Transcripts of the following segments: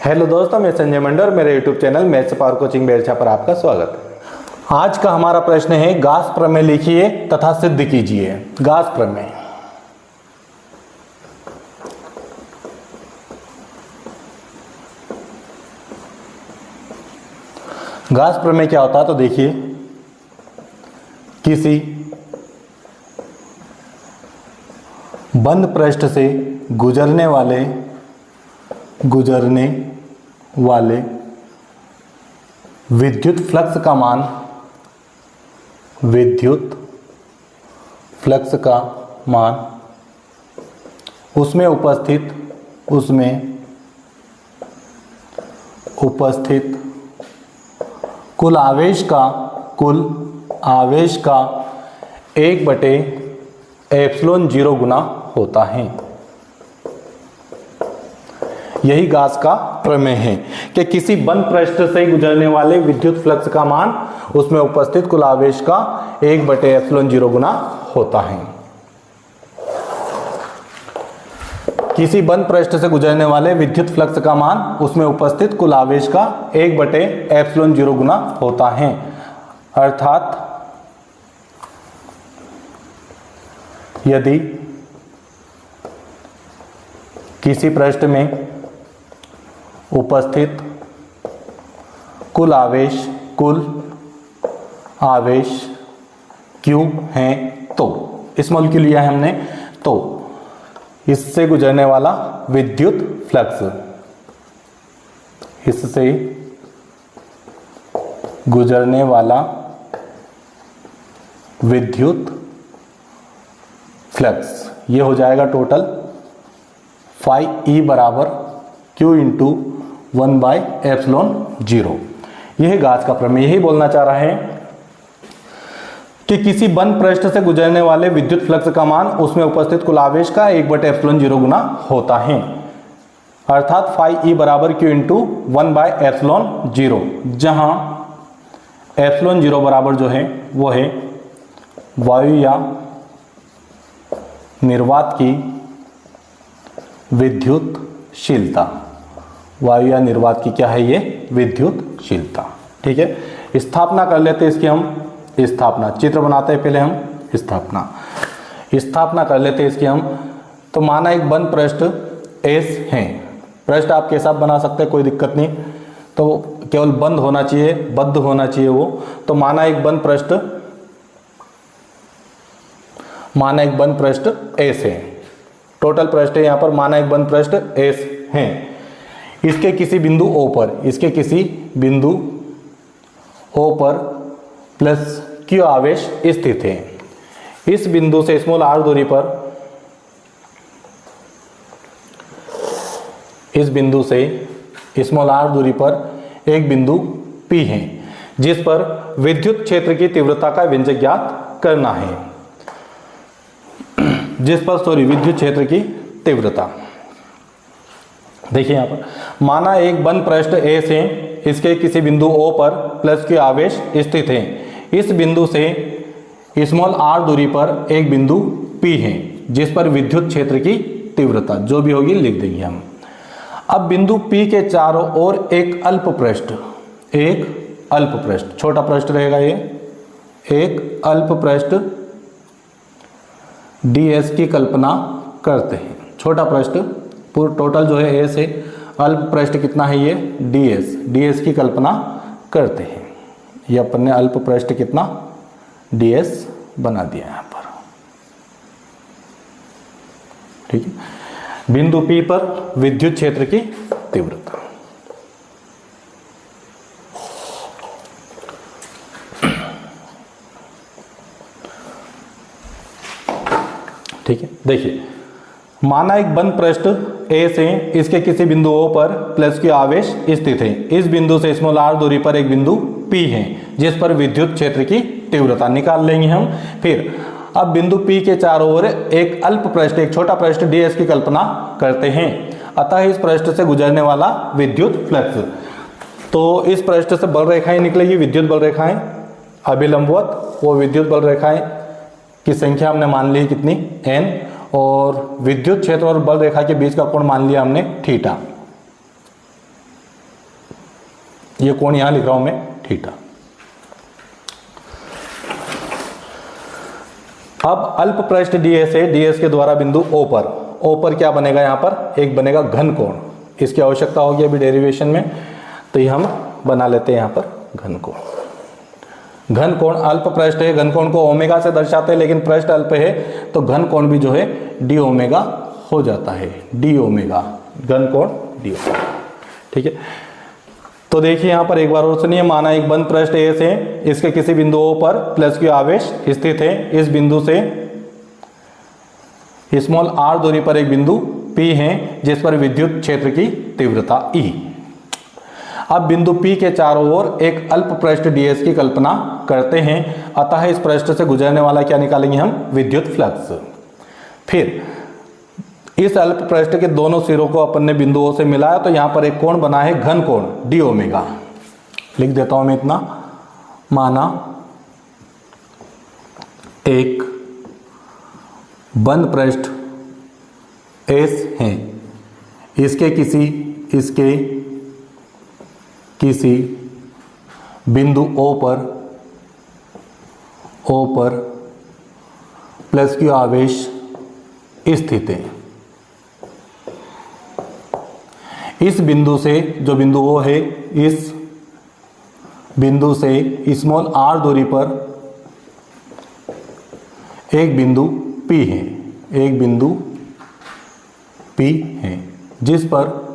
Hello दोस्तों, मैं संजय मंडल, मेरे YouTube channel maths power coaching Belchha पर आपका स्वागत है। आज का हमारा प्रश्न है गास प्रमेय लिखिए तथा सिद्ध कीजिए। गास प्रमेय, गास प्रमेय क्या होता है तो देखिए, किसी बंद पृष्ठ से गुजरने वाले विद्युत फ्लक्स का मान उसमें उपस्थित कुल आवेश का 1/ε0 गुना होता है। यही गास का प्रमेय है कि किसी बंद पृष्ठ से गुजरने वाले विद्युत फ्लक्स का मान उसमें उपस्थित कुल आवेश का 1/ε0 गुना होता है। किसी बंद पृष्ठ से गुजरने वाले विद्युत फ्लक्स का मान उसमें उपस्थित कुल आवेश का 1/ε0 गुना होता है। अर्थात यदि किसी पृष्ठ में उपस्थित कुल आवेश Q है तो स्मॉल q लिया है हमने, तो इससे गुजरने वाला विद्युत फ्लक्स, इससे गुजरने वाला विद्युत फ्लक्स ये हो जाएगा टोटल phi E बराबर Q इंटू 1/ε0। यह गास का प्रमेय यही बोलना चाह रहा है कि किसी बंद पृष्ठ से गुजरने वाले विद्युत फ्लक्स का मान उसमें उपस्थित कुल आवेश का 1/ε0 गुना होता है। अर्थात phi E बराबर Q इंटू 1/ε0, जहां ε0 बराबर जो है वो है वायु या निर्वात की विद्युतशीलता। वायु या निर्वात की क्या है ये विद्युतशीलता। ठीक है, स्थापना कर लेते हैं इसकी हम। स्थापना चित्र बनाते हैं पहले हम। स्थापना कर लेते हैं इसकी हम। तो माना एक बंद पृष्ठ एस है। पृष्ठ आप कैसा बना सकते हैं, कोई दिक्कत नहीं, तो केवल बंद होना चाहिए, बद्ध होना चाहिए वो। तो माना एक बंद पृष्ठ एस है। टोटल पृष्ठ है यहाँ पर, माना एक बंद पृष्ठ एस है। इसके किसी बिंदु O पर प्लस Q आवेश स्थित है। इस बिंदु से स्मॉल r दूरी पर एक बिंदु P है, जिस पर विद्युत क्षेत्र की तीव्रता का व्यंजक ज्ञात करना है। विद्युत क्षेत्र की तीव्रता देखिए यहाँ पर, माना एक बंद पृष्ठ ए से इसके किसी बिंदु O पर प्लस Q आवेश स्थित है। इस बिंदु से स्मॉल r दूरी पर एक बिंदु P है, जिस पर विद्युत क्षेत्र की तीव्रता जो भी होगी लिख देंगे हम। अब बिंदु P के चारों ओर एक अल्प पृष्ठ, छोटा पृष्ठ रहेगा ये, एक अल्प पृष्ठ ds की कल्पना करते हैं। छोटा पृष्ठ पूरा टोटल जो है S है, अल्प पृष्ठ कितना है ये ds की कल्पना करते हैं। ये अपन ने अल्प पृष्ठ कितना ds बना दिया यहाँ पर। ठीक है, बिंदु P पर विद्युत क्षेत्र की तीव्रता। ठीक है, देखिए माना एक बंद पृष्ठ ए से इसके किसी बिंदु O पर प्लस Q आवेश स्थित है। इस बिंदु से स्मॉल r दूरी पर एक बिंदु P है, जिस पर विद्युत क्षेत्र की तीव्रता निकाल लेंगे हम। फिर अब बिंदु P के चारों ओर एक अल्प पृष्ठ, एक छोटा पृष्ठ ds की कल्पना करते हैं। अतः इस पृष्ठ से गुजरने वाला विद्युत फ्लक्स, तो इस पृष्ठ से बल रेखाएं निकलेगी, विद्युत बल रेखाएं अभिलंबवत। वो विद्युत बल रेखाएं की संख्या हमने मान ली कितनी n, और विद्युत क्षेत्र और बल रेखा के बीच का कोण मान लिया हमने थीटा। ये कोण यहां लिख रहा हूं मैं थीटा। अब अल्प पृष्ठ डीएस है, डीएस के द्वारा बिंदु ओ पर क्या बनेगा, यहां पर एक बनेगा घन कोण। इसकी आवश्यकता होगी अभी डेरिवेशन में, तो ये हम बना लेते हैं यहां पर घन कोण। घन कोण अल्प पृष्ठ है, घन कोण को ओमेगा से दर्शाते हैं, लेकिन पृष्ठ अल्प है तो घन कोण भी जो है डी ओमेगा हो जाता है, डी ओमेगा, घन कोण डी ओमेगा। ठीक है, तो देखिए यहां पर एक बार और सुनिए, माना एक बंद पृष्ठ एस है, इसके किसी बिंदु O पर प्लस क्यू आवेश स्थित है। इस बिंदु से स्मॉल r दूरी पर एक बिंदु P है जिस पर विद्युत क्षेत्र की तीव्रता E। अब बिंदु P के चारों ओर एक अल्प पृष्ठ ds की कल्पना करते हैं, अतः इस पृष्ठ से गुजरने वाला क्या निकालेंगे हम, विद्युत फ्लक्स। फिर इस अल्प पृष्ठ के दोनों सिरों को अपन ने बिंदुओं से मिलाया तो यहां पर एक कोण बना है घन कोण डी ओमेगा। लिख देता हूं मैं इतना, माना एक बंद पृष्ठ S है, इसके किसी बिंदु O पर प्लस क्यू आवेश स्थित है। इस बिंदु से, जो बिंदु O है, इस बिंदु से स्मॉल r दूरी पर एक बिंदु P है, एक बिंदु P है जिस पर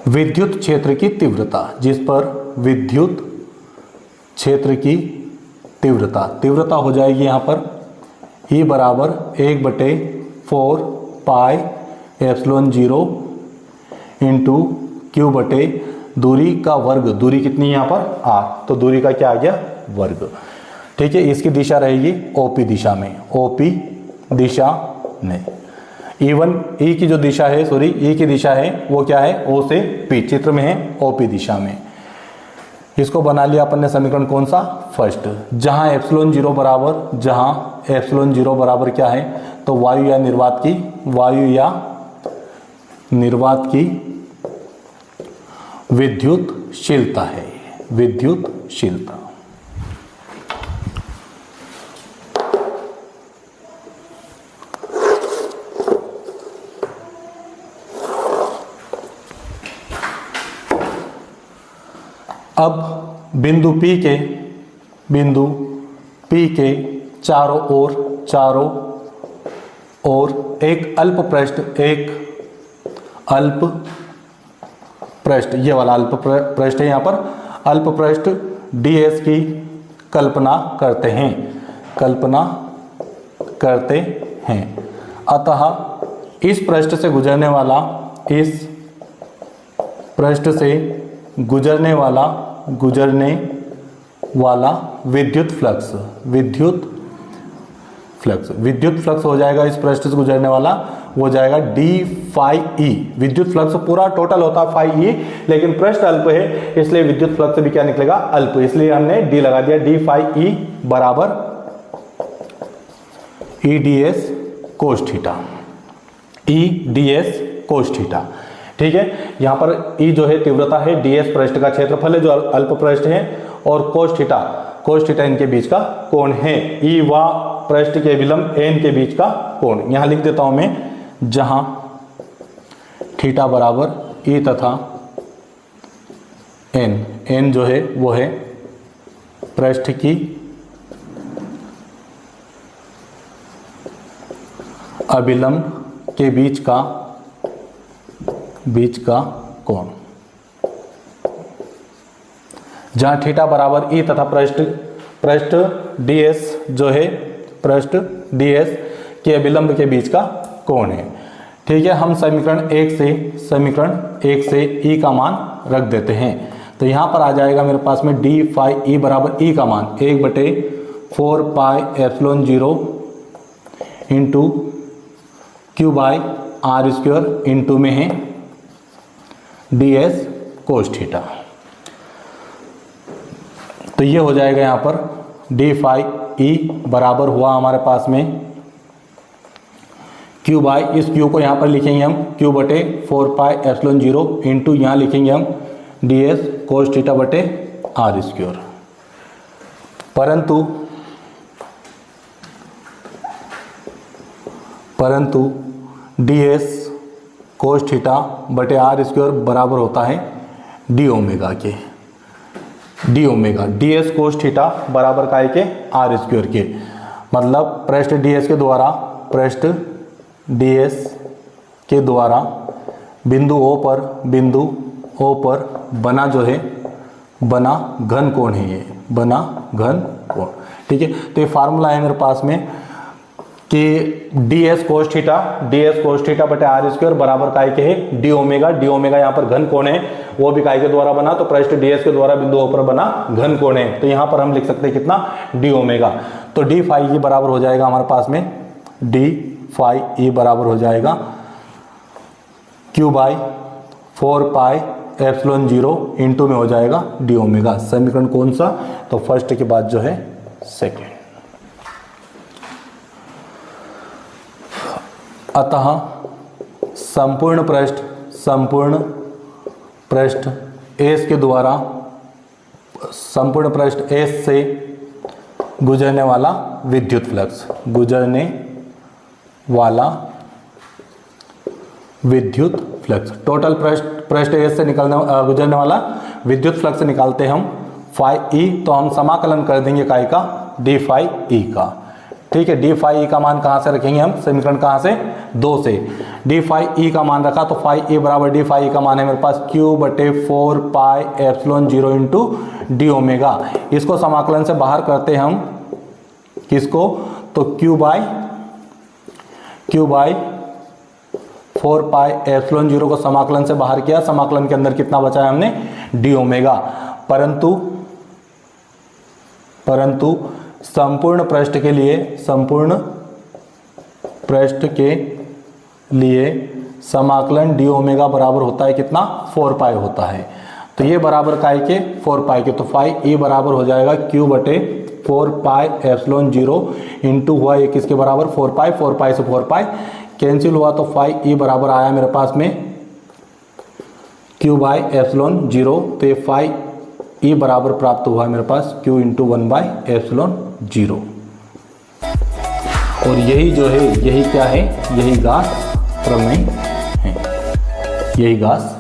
विद्युत क्षेत्र की तीव्रता, जिस पर विद्युत क्षेत्र की तीव्रता हो जाएगी यहां पर E बराबर 1/4 पाई एप्सिलॉन 0 इंटू क्यू बटे दूरी का वर्ग। दूरी कितनी है यहाँ पर r, तो दूरी का क्या आ गया, वर्ग। ठीक है, इसकी दिशा रहेगी OP दिशा में, OP दिशा में। E की जो दिशा है, सॉरी E की दिशा है वो क्या है, O से P, चित्र में है OP दिशा में। इसको बना लिया अपन ने समीकरण कौन सा, फर्स्ट, जहां एप्सिलॉन 0 बराबर क्या है, तो वायु या निर्वात की विद्युतशीलता है, विद्युतशीलता। अब बिंदु P के चारों ओर एक अल्प पृष्ठ, ये वाला अल्प पृष्ठ है, यहाँ पर अल्प पृष्ठ ds की कल्पना करते हैं। अतः इस पृष्ठ से गुजरने वाला विद्युत फ्लक्स हो जाएगा, इस पृष्ठ से गुजरने वाला हो जाएगा डी फाई ई। विद्युत फ्लक्स पूरा टोटल होता है फाई ई, लेकिन पृष्ठ अल्प है इसलिए विद्युत फ्लक्स भी क्या निकलेगा, अल्प, इसलिए हमने डी लगा दिया। डी फाई ई बराबर E D S cos theta, E D S cos theta. ठीक है, यहां पर ई जो है तीव्रता है, डी एस पृष्ठ का क्षेत्रफल है जो अल्प पृष्ठ है, और कोस थीटा इनके बीच का कोण है। ई व पृष्ठ के विलंब एन के बीच का कोण, यहां लिख देता हूं मैं, जहां थीटा बराबर ई तथा एन जो है वो है पृष्ठ की अभिलंब के बीच का कोण। जहां थीटा बराबर ई तथा पृष्ठ ds जो है, पृष्ठ ds के अभिलंब के बीच का कोण है। ठीक है, हम समीकरण 1 से ई का मान रख देते हैं, तो यहां पर आ जाएगा मेरे पास में डी फाई ई बराबर ई का मान 1/4 pi epsilon 0 into Q by R square, into में है डी एस कोस थीटा। तो ये हो जाएगा यहाँ पर डी फाई ई बराबर हुआ हमारे पास में क्यू बाई, इस क्यू को यहाँ पर लिखेंगे हम क्यू बटे 4 पाई एप्सिलॉन 0 इंटू यहाँ लिखेंगे हम ds cos थीटा बटे आर स्क्वायर। परंतु ds cos थीटा बटे आर स्क्वायर बराबर होता है डी ओमेगा के। D omega ds cos theta बराबर काय के आर स्क्वायर के, मतलब पृष्ठ ds के द्वारा बिंदु O पर बना जो है बना घन कोण है, ये बना घन कोण। ठीक है, तो ये फार्मूला है मेरे पास में कि ds cos थीटा बटे आर स्क्वायर बराबर काय के है डी ओमेगा। डी ओमेगा यहाँ पर घन कोण है, वो भी काय के द्वारा बना, तो पृष्ठ ds के द्वारा बिंदु O पर बना घन कोण है, तो यहाँ पर हम लिख सकते हैं कितना डी ओमेगा। तो डी फाई ई बराबर हो जाएगा हमारे पास में, डी फाई ई बराबर हो जाएगा Q/4πε0 इंटू में हो जाएगा डी ओमेगा। समीकरण कौन सा, तो फर्स्ट के बाद जो है सेकेंड। अतः संपूर्ण पृष्ठ एस के द्वारा संपूर्ण पृष्ठ एस से गुजरने वाला विद्युत फ्लक्स, टोटल पृष्ठ एस से गुजरने वाला विद्युत फ्लक्स निकालते हैं हम फाई ई, तो हम समाकलन कर देंगे काय का डी फाई ई का। ठीक है, डी फाई ई का मान कहाँ से रखेंगे हम, समीकरण कहाँ से 2 से। डी फाई ई का मान रखा तो फाई ई बराबर डी फाई ई का मान है मेरे पास Q/4πε0 इंटू डी ओमेगा। इसको समाकलन से बाहर करते हैं हम, किसको, तो Q/4πε0 को समाकलन से बाहर किया, समाकलन के अंदर कितना बचा है हमने डी ओमेगा। परंतु संपूर्ण पृष्ठ के लिए समाकलन डी ओमेगा बराबर होता है कितना 4 पाई होता है, तो ये बराबर काय के 4 पाई के, तो फाई ई बराबर हो जाएगा Q/4πε0 इंटू हुआ ये किसके बराबर 4 पाई, 4 पाई से 4 पाई कैंसिल हुआ, तो फाई ई बराबर आया मेरे पास में Q/ε0, तो ये फाई ई बराबर प्राप्त हुआ मेरे पास Q इंटू 1/ε0। और यही जो है, यही क्या है, यही गास प्रमेय है, यही गास